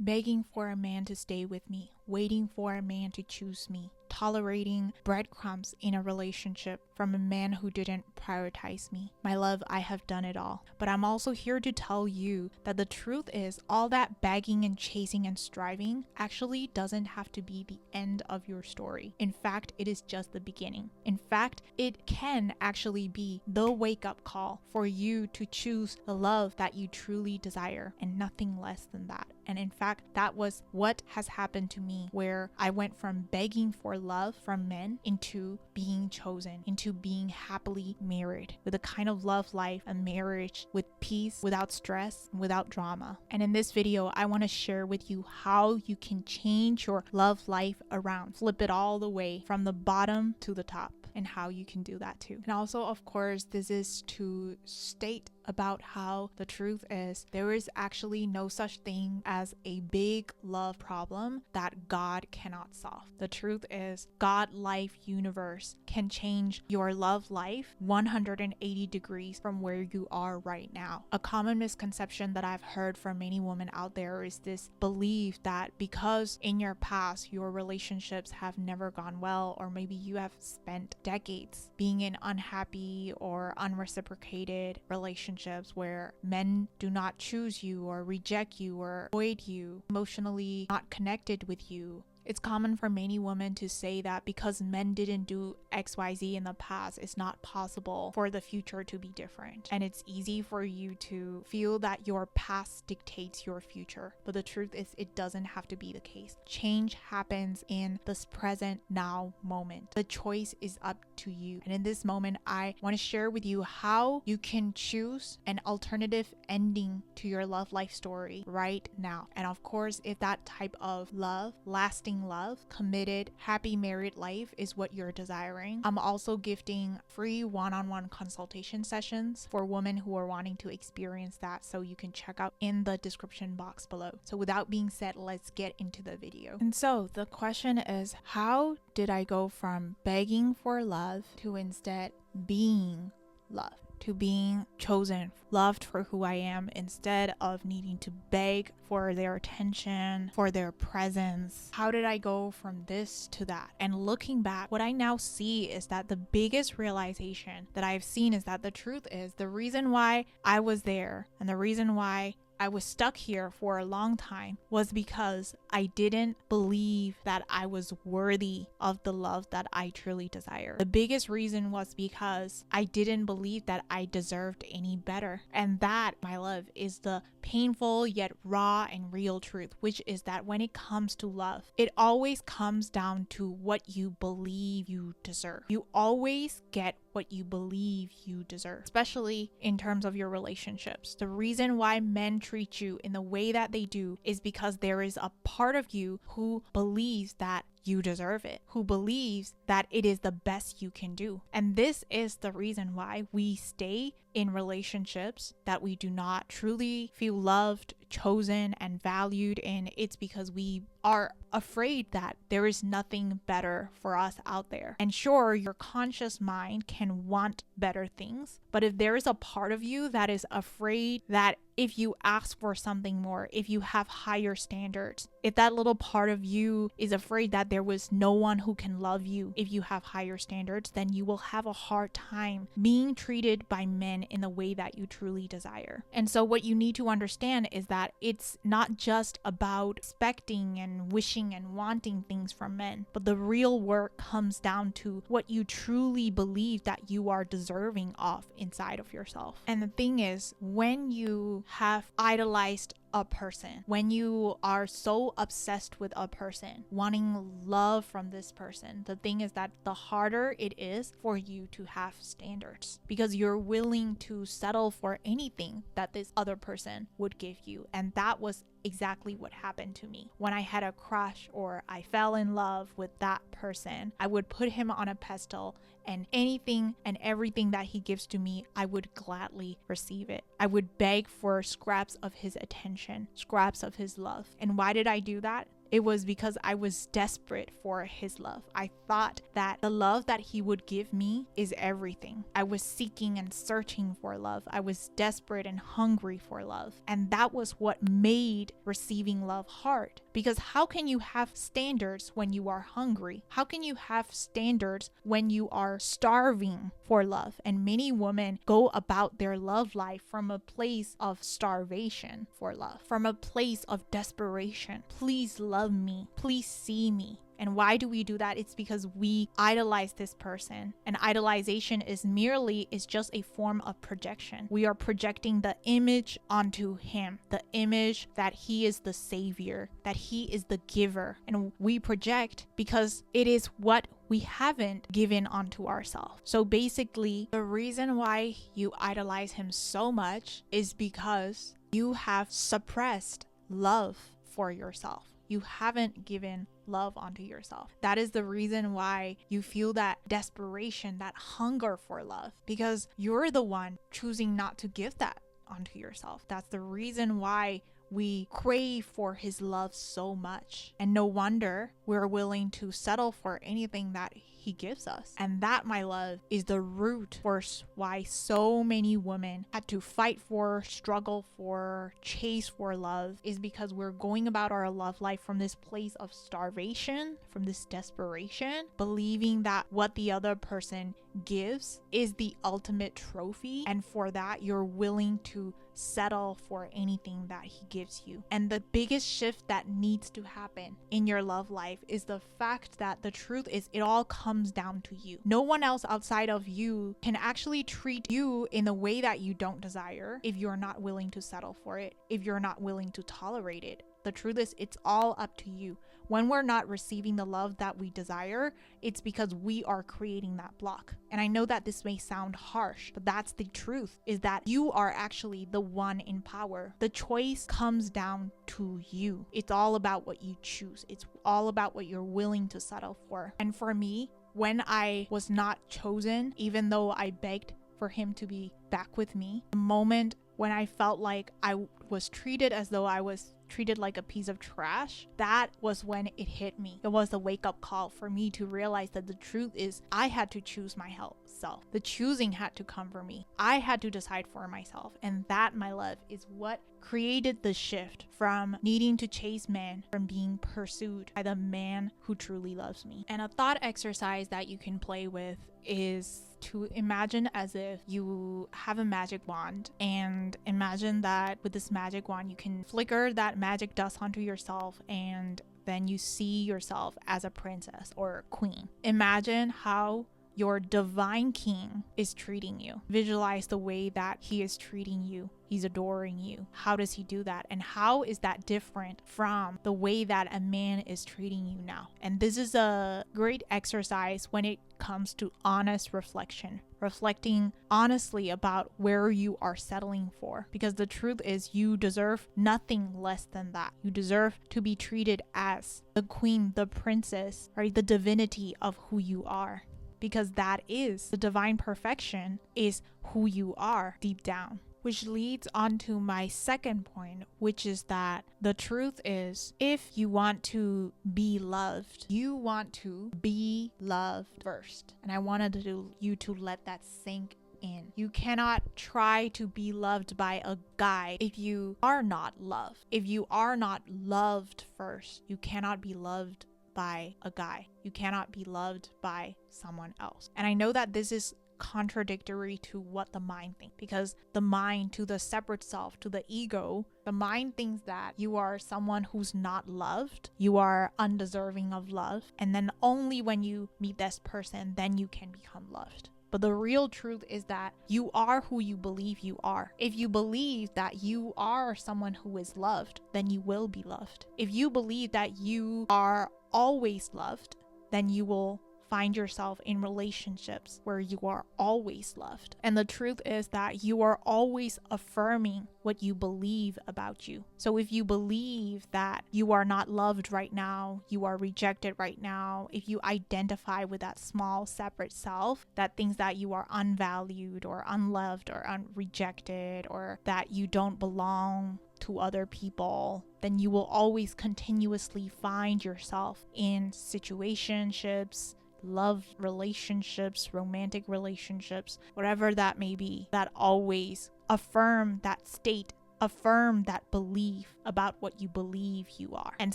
begging for a man to stay with me, waiting for a man to choose me, tolerating breadcrumbs in a relationship from a man who didn't prioritize me. My love, I have done it all. But I'm also here to tell you that the truth is all that begging and chasing and striving actually doesn't have to be the end of your story. In fact, it is just the beginning. In fact, it can actually be the wake-up call for you to choose the love that you truly desire and nothing less than that. And in fact, that was what has happened to me, where I went from begging for love from men into being chosen, into being happily married with a kind of love life, a marriage with peace, without stress, without drama. And in this video, I want to share with you how you can change your love life around, flip it all the way from the bottom to the top, and how you can do that too. And also, of course, this is to state about how the truth is there is actually no such thing as a big love problem that God cannot solve. The truth is God, life, universe can change your love life 180 degrees from where you are right now. A common misconception that I've heard from many women out there is this belief that because in your past your relationships have never gone well, or maybe you have spent decades being in unhappy or unreciprocated relationships where men do not choose you or reject you or avoid you, emotionally not connected with you. It's common for many women to say that because men didn't do XYZ in the past, it's not possible for the future to be different. And it's easy for you to feel that your past dictates your future. But the truth is, it doesn't have to be the case. Change happens in this present now moment. The choice is up to you. And in this moment, I want to share with you how you can choose an alternative ending to your love life story right now. And of course, if that type of love, lasting love, committed, happy married life is what you're desiring, I'm also gifting free one-on-one consultation sessions for women who are wanting to experience that, so you can check out in the description box below. So without being said, let's get into the video. And so the question is, how did I go from begging for love to instead being loved? To being chosen, loved for who I am, instead of needing to beg for their attention, for their presence. How did I go from this to that? And looking back, what I now see is that the biggest realization that I've seen is that the truth is the reason why I was there and the reason why I was stuck here for a long time was because I didn't believe that I was worthy of the love that I truly desire. The biggest reason was because I didn't believe that I deserved any better. And that, my love, is the painful yet raw and real truth, which is that when it comes to love, it always comes down to what you believe you deserve. You always get what you believe you deserve, especially in terms of your relationships. The reason why men treat you in the way that they do is because there is a part of you who believes that you deserve it, who believes that it is the best you can do. And this is the reason why we stay in relationships that we do not truly feel loved, chosen, and valued in. It's because we are afraid that there is nothing better for us out there. And sure, your conscious mind can want better things, but if there is a part of you that is afraid that if you ask for something more, if you have higher standards, if that little part of you is afraid that there was no one who can love you if you have higher standards, then you will have a hard time being treated by men in the way that you truly desire. And so what you need to understand is that it's not just about expecting and wishing and wanting things from men, but the real work comes down to what you truly believe that you are deserving of inside of yourself. And the thing is, when you have idolized a person, when you are so obsessed with a person, wanting love from this person, the thing is that the harder it is for you to have standards, because you're willing to settle for anything that this other person would give you. And that was exactly what happened to me. When I had a crush or I fell in love with that person, I would put him on a pedestal and anything and everything that he gives to me, I would gladly receive it. I would beg for scraps of his attention, scraps of his love. And why did I do that? It was because I was desperate for his love. I thought that the love that he would give me is everything. I was seeking and searching for love. I was desperate and hungry for love. And that was what made receiving love hard. Because how can you have standards when you are hungry? How can you have standards when you are starving for love? And many women go about their love life from a place of starvation for love, from a place of desperation. Please love me. Please see me. And why do we do that? It's because we idolize this person. And idolization is just a form of projection. We are projecting the image onto him, the image that he is the savior, that he is the giver. And we project because it is what we haven't given onto ourselves. So basically, the reason why you idolize him so much is because you have suppressed love for yourself. You haven't given love onto yourself. That is the reason why you feel that desperation, that hunger for love, because you're the one choosing not to give that onto yourself. That's the reason why we crave for his love so much. And no wonder we're willing to settle for anything that he gives us. And that, my love, is the root force why so many women had to fight for, struggle for, chase for love, is because we're going about our love life from this place of starvation, from this desperation, believing that what the other person gives is the ultimate trophy. And for that, you're willing to settle for anything that he gives you. And the biggest shift that needs to happen in your love life is the fact that the truth is it all comes down to you. No one else outside of you can actually treat you in the way that you don't desire if you're not willing to settle for it, if you're not willing to tolerate it. The truth is, it's all up to you. When we're not receiving the love that we desire, it's because we are creating that block. And I know that this may sound harsh, but that's the truth, is that you are actually the one in power. The choice comes down to you. It's all about what you choose. It's all about what you're willing to settle for. And for me, when I was not chosen, even though I begged for him to be back with me, the moment when I felt like I was treated as though I was treated like a piece of trash, that was when it hit me. It was a wake-up call for me to realize that the truth is I had to choose my self. The choosing had to come from me. I had to decide for myself. And that, my love, is what created the shift from needing to chase men, from being pursued by the man who truly loves me. And a thought exercise that you can play with is to imagine as if you have a magic wand, and imagine that with this magic wand you can flicker that magic dust onto yourself, and then you see yourself as a princess or a queen. Imagine how your divine king is treating you. Visualize the way that he is treating you. He's adoring you. How does he do that? And how is that different from the way that a man is treating you now? And this is a great exercise when it comes to honest reflection. Reflecting honestly about where you are settling for. Because the truth is, you deserve nothing less than that. You deserve to be treated as the queen, the princess, right? The divinity of who you are. Because that is the divine perfection, is who you are deep down. Which leads on to my second point, which is that the truth is, if you want to be loved, you want to be loved first. And I wanted you to let that sink in. You cannot try to be loved by a guy if you are not loved. If you are not loved first, you cannot be loved by a guy. You cannot be loved by someone else. And I know that this is contradictory to what the mind thinks, because the mind, to the separate self, to the ego, the mind thinks that you are someone who's not loved, you are undeserving of love, and then only when you meet this person, then you can become loved. But the real truth is that you are who you believe you are. If you believe that you are someone who is loved, then you will be loved. If you believe that you are always loved, then you will find yourself in relationships where you are always loved. And the truth is that you are always affirming what you believe about you. So if you believe that you are not loved right now, you are rejected right now, if you identify with that small separate self that thinks that you are unvalued or unloved or rejected, or that you don't belong to other people, then you will always continuously find yourself in situationships, love relationships, romantic relationships, whatever that may be, that always affirm that state, affirm that belief about what you believe you are. And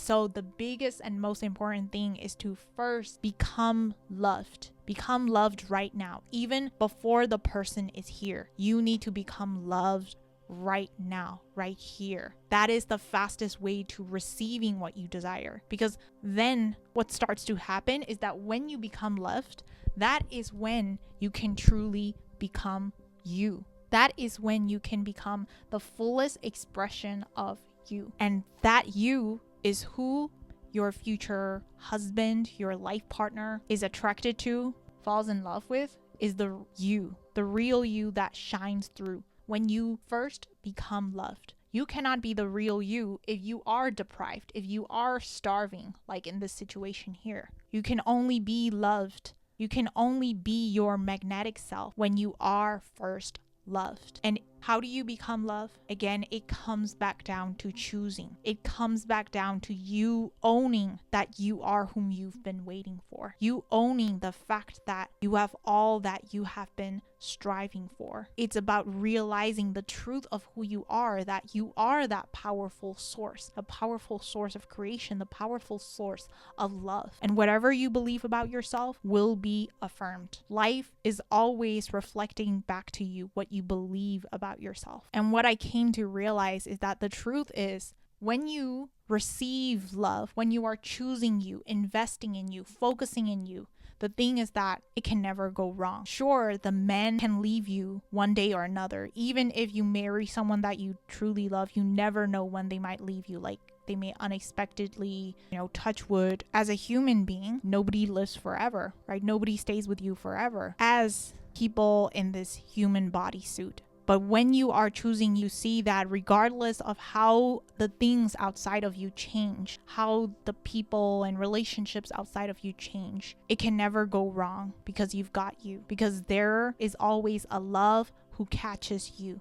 so the biggest and most important thing is to first become loved. Become loved right now. Even before the person is here, you need to become loved right now, right here. That is the fastest way to receiving what you desire. Because then what starts to happen is that when you become loved, that is when you can truly become you. That is when you can become the fullest expression of you. And that you is who your future husband, your life partner is attracted to, falls in love with, is the you, the real you that shines through. When you first become loved, you cannot be the real you if you are deprived, if you are starving, like in this situation here. You can only be loved. You can only be your magnetic self when you are first loved. And how do you become love? Again, it comes back down to choosing. It comes back down to you owning that you are whom you've been waiting for. You owning the fact that you have all that you have been striving for. It's about realizing the truth of who you are, that you are that powerful source, a powerful source of creation, the powerful source of love. And whatever you believe about yourself will be affirmed. Life is always reflecting back to you what you believe about yourself. And what I came to realize is that the truth is, when you receive love, when you are choosing you, investing in you, focusing in you, the thing is that it can never go wrong. Sure, the man can leave you one day or another. Even if you marry someone that you truly love, you never know when they might leave you. Like, they may unexpectedly, touch wood. As a human being, nobody lives forever, right? Nobody stays with you forever as people in this human bodysuit. But when you are choosing, you see that regardless of how the things outside of you change, how the people and relationships outside of you change, it can never go wrong because you've got you. Because there is always a love who catches you.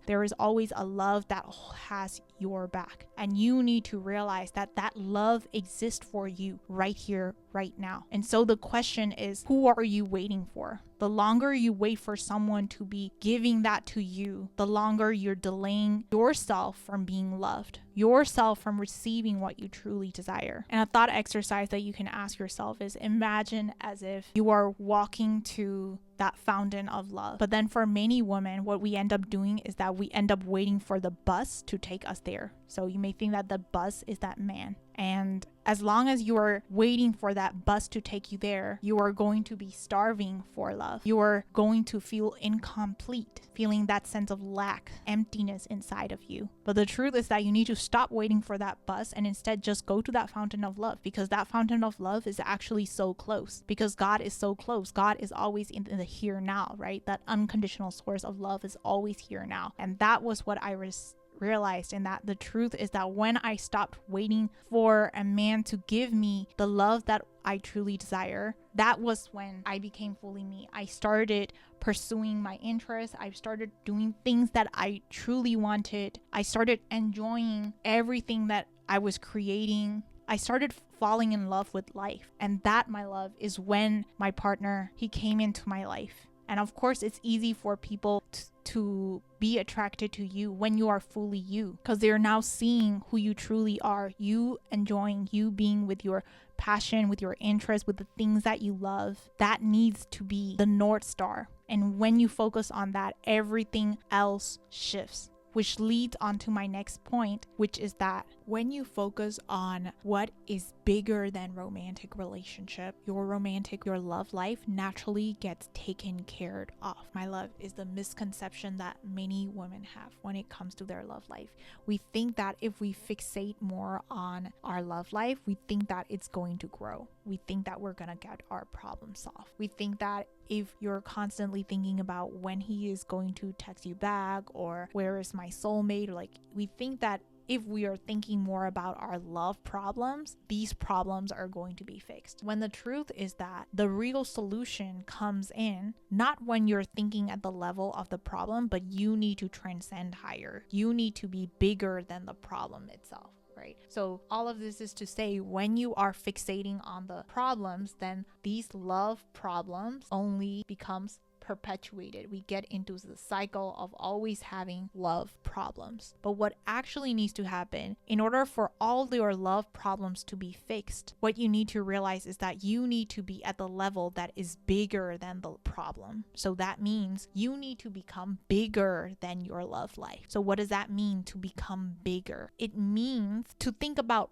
There is always a love that has your back. And you need to realize that that love exists for you right here, right now. And so the question is, who are you waiting for? The longer you wait for someone to be giving that to you, the longer you're delaying yourself from being loved, yourself from receiving what you truly desire. And a thought exercise that you can ask yourself is, imagine as if you are walking to that fountain of love. But then for many women, what we end up doing is that we end up waiting for the bus to take us there. So you may think that the bus is that man. And as long as you are waiting for that bus to take you there, you are going to be starving for love. You are going to feel incomplete, feeling that sense of lack, emptiness inside of you. But the truth is that you need to stop waiting for that bus and instead just go to that fountain of love, because that fountain of love is actually so close, because God is so close. God is always in the here now, right? That unconditional source of love is always here now. And that was what I realized, in that the truth is that when I stopped waiting for a man to give me the love that I truly desire, that was when I became fully me. I started pursuing my interests. I started doing things that I truly wanted. I started enjoying everything that I was creating. I started falling in love with life. And that, my love, is when my partner, he came into my life. And of course, it's easy for people to be attracted to you when you are fully you, because they're now seeing who you truly are, you enjoying, you being with your passion, with your interest, with the things that you love. That needs to be the North Star. And when you focus on that, everything else shifts, which leads on to my next point, which is that when you focus on what is bigger than romantic relationship, your love life naturally gets taken care of. My love, is the misconception that many women have when it comes to their love life. We think that if we fixate more on our love life, we think that it's going to grow. We think that we're gonna get our problem solved. We think that if you're constantly thinking about when he is going to text you back, or where is my soulmate, or we think that if we are thinking more about our love problems, these problems are going to be fixed. When the truth is that the real solution comes in not when you're thinking at the level of the problem, but you need to transcend higher. You need to be bigger than the problem itself. Right? So all of this is to say, when you are fixating on the problems, then these love problems only becomes perpetuated. We get into the cycle of always having love problems. But what actually needs to happen in order for all your love problems to be fixed, what you need to realize is that you need to be at the level that is bigger than the problem. So that means you need to become bigger than your love life. So what does that mean, to become bigger? It means to think about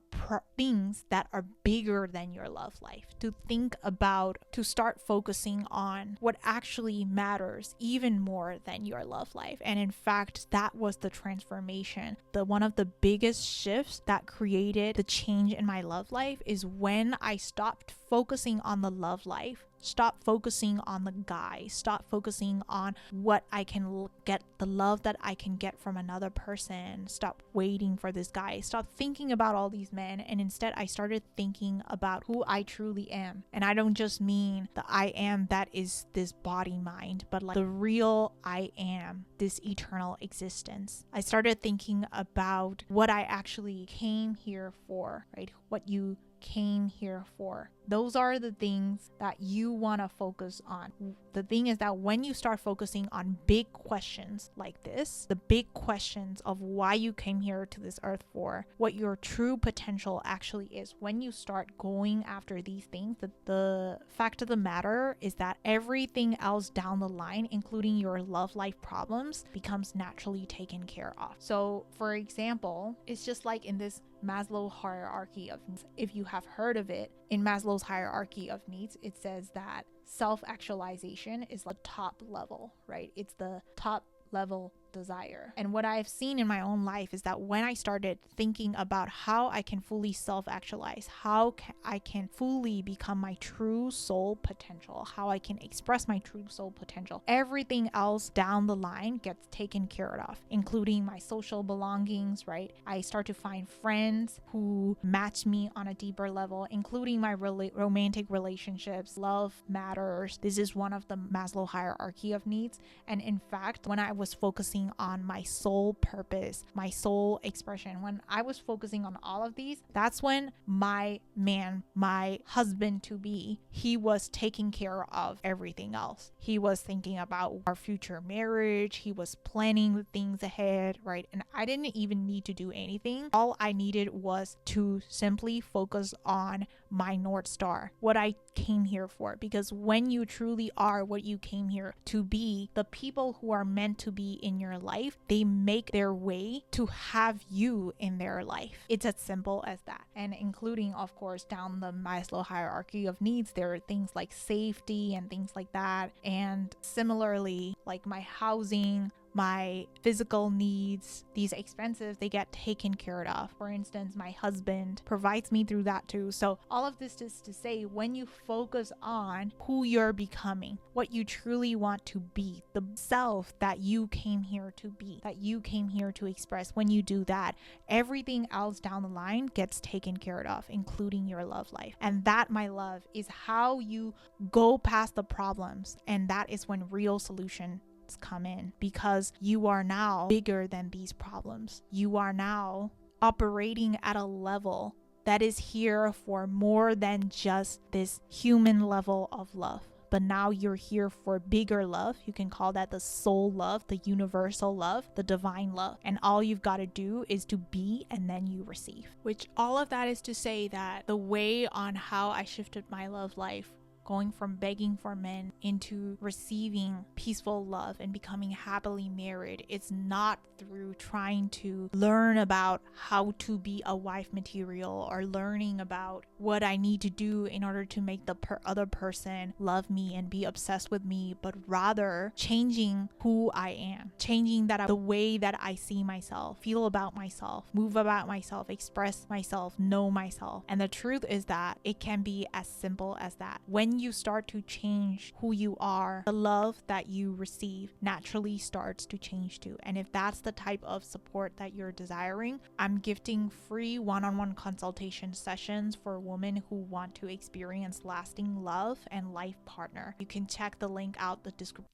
things that are bigger than your love life, to start focusing on what actually matters even more than your love life. And in fact, that was the transformation. One of the biggest shifts that created the change in my love life is when I stopped focusing on the love life, stop focusing on the guy, stop focusing on what I can get, the love that I can get from another person, stop waiting for this guy, stop thinking about all these men, and instead I started thinking about who I truly am. And I don't just mean the I am that is this body mind, but the real I am, this eternal existence. I started thinking about what I actually came here for, right? What you came here for. Those are the things that you want to focus on. The thing is that when you start focusing on big questions like this, the big questions of why you came here to this earth for, what your true potential actually is, when you start going after these things, the fact of the matter is that everything else down the line, including your love life problems, becomes naturally taken care of. So for example, it's just like in this Maslow hierarchy of needs. If you have heard of it, in Maslow's hierarchy of needs, it says that self-actualization is the top level, right? It's the top level desire. And what I've seen in my own life is that when I started thinking about how I can fully self-actualize, how I can fully become my true soul potential, how I can express my true soul potential, everything else down the line gets taken care of, including my social belongings, right? I start to find friends who match me on a deeper level, including my romantic relationships. Love matters. This is one of the Maslow hierarchy of needs. And in fact, when I was focusing on my soul purpose, my soul expression, when I was focusing on all of these, that's when my man, my husband to be, he was taking care of everything else. He was thinking about our future marriage. He was planning the things ahead, right? And I didn't even need to do anything. All I needed was to simply focus on my North Star, what I came here for. Because when you truly are what you came here to be, the people who are meant to be in your life, they make their way to have you in their life. It's as simple as that. And including, of course, down the Maslow hierarchy of needs, there are things like safety and things like that. And similarly, like my housing, my physical needs, these expenses, they get taken care of. For instance, my husband provides me through that too. So all of this is to say, when you focus on who you're becoming, what you truly want to be, the self that you came here to be, that you came here to express, when you do that, everything else down the line gets taken care of, including your love life. And that, my love, is how you go past the problems. And that is when real solution come in, because you are now bigger than these problems. You are now operating at a level that is here for more than just this human level of love. But now you're here for bigger love. You can call that the soul love, the universal love, the divine love. And all you've got to do is to be, and then you receive. Which all of that is to say that the way on how I shifted my love life going from begging for men into receiving peaceful love and becoming happily married, it's not through trying to learn about how to be a wife material or learning about what I need to do in order to make the other person love me and be obsessed with me, but rather changing who I am, changing the way that I see myself, feel about myself, move about myself, express myself, know myself. And the truth is that it can be as simple as that. When you start to change who you are, the love that you receive naturally starts to change too. And if that's the type of support that you're desiring, I'm gifting free one-on-one consultation sessions for women who want to experience lasting love and life partner. You can check the link out.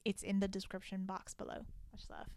It's in the description box below. Much love.